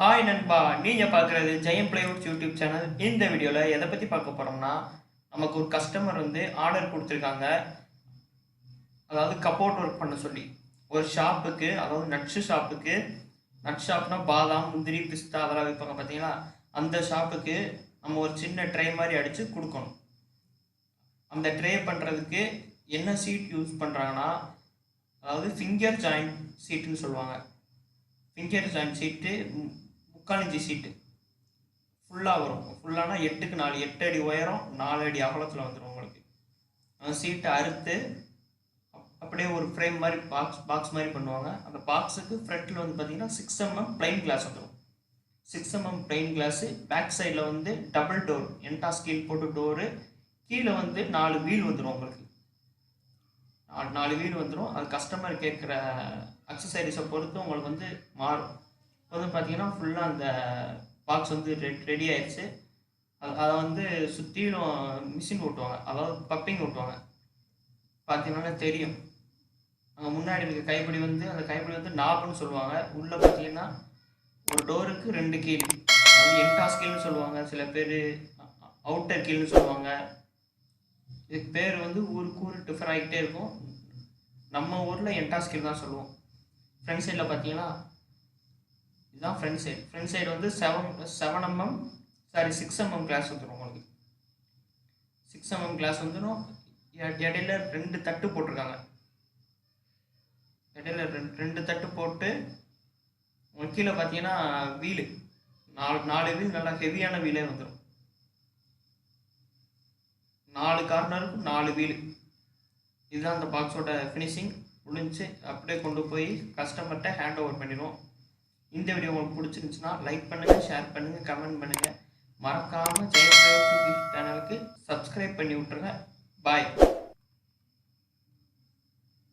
Hi நண்பா, நீங்கள் பார்க்குறது ஜெயம் பிளைவுட்ஸ் யூடியூப் சேனல். இந்த வீடியோவில் எதை பற்றி பார்க்க போகிறோம்னா, நமக்கு ஒரு கஸ்டமர் வந்து ஆர்டர் கொடுத்துருக்காங்க. அதாவது கப்போர்ட் ஒர்க் பண்ண சொல்லி ஒரு ஷாப்புக்கு, அதாவது நட் ஷாப்னா பாதாம், முந்திரி, பிஸ்தா அதெல்லாம் விற்பாங்க பார்த்தீங்களா, அந்த ஷாப்புக்கு நம்ம ஒரு சின்ன ட்ரே மாதிரி அடித்து கொடுக்கணும். அந்த ட்ரே பண்ணுறதுக்கு என்ன சீட் யூஸ் பண்ணுறாங்கன்னா, அதாவது ஃபிங்கர் ஜாயிண்ட் சீட்டுன்னு சொல்லுவாங்க. ஃபிங்கர் ஜாயிண்ட் சீட்டு 3/4 இன்ச்சு சீட்டு ஃபுல்லாக வரும். ஃபுல்லானா 8க்கு 4, 8 அடி உயரம், 4 அடி அகலத்தில் வந்துடும் உங்களுக்கு. அந்த சீட்டை அறுத்து அப்படியே ஒரு ஃப்ரேம் மாதிரி பாக்ஸ் மாதிரி பண்ணுவாங்க. அந்த பாக்ஸுக்கு ஃப்ரண்ட்டில் வந்து பார்த்தீங்கன்னா 6mm பிளைன் கிளாஸ் வந்துடும். 6mm பிளைன் கிளாஸு, பேக் சைடில் வந்து டபுள் டோர் என்டா ஸ்கீல் போட்டு டோரு, கீழே வந்து 4 வீல் வந்துடும் உங்களுக்கு. 4 வீல் வந்துடும். அது கஸ்டமர் கேட்குற அக்சசரிஸை பொறுத்து உங்களுக்கு வந்து மாறும். இப்போ வந்து பார்த்தீங்கன்னா ஃபுல்லாக அந்த பாக்ஸ் வந்து ரெடி ஆயிடுச்சு. அதை வந்து சுற்றிலும் மிஷின் ஓட்டுவாங்க, அதாவது பப்பிங் ஓட்டுவாங்க. பார்த்தீங்கன்னா தெரியும், அங்கே முன்னாடி இருக்க கைப்பிடி வந்து, அந்த கைப்பிடி வந்து நாப்னு சொல்லுவாங்க. உள்ளே பார்த்தீங்கன்னா ஒரு டோருக்கு 2 கீல், அதாவது என்டா ஸ்கீல்னு சொல்லுவாங்க. சில பேர் அவுட்டர் கீல்னு சொல்லுவாங்க. இதுக்கு பேர் வந்து ஊருக்கு ஊர் டிஃபர் ஆகிக்கிட்டே இருக்கும். நம்ம ஊரில் என்டா ஸ்கீல் தான் சொல்லுவோம். ஃப்ரண்ட் சைடில் பார்த்தீங்கன்னா இதுதான் ஃப்ரண்ட் சைடு வந்து 6mm கிளாஸ் வந்துடும் உங்களுக்கு. 6mm கிளாஸ் வந்துடும். இடையில 2 தட்டு போட்டிருக்காங்க. இடையில ரெண்டு தட்டு போட்டு உங்களுக்கு கீழே பார்த்தீங்கன்னா வீலு 4 வீல், நல்லா ஹெவியான வீலே வந்துடும். 4 கார்னருக்கு 4 வீலு. இதுதான் அந்த பாக்ஸோட ஃபினிஷிங். முடிஞ்சு அப்படியே கொண்டு போய் கஸ்டமர்கிட்ட ஹேண்ட் ஓவர் பண்ணிடுவோம். இந்த வீடியோ உங்களுக்கு பிடிச்சிருந்துச்சுன்னா லைக் பண்ணுங்கள், ஷேர் பண்ணுங்கள், கமெண்ட் பண்ணுங்கள். மறக்காமல் ஜெயம் பிளைவுட்ஸ் யூடியூப் சேனலுக்கு சப்ஸ்கிரைப் பண்ணி விட்ருங்க. பாய்.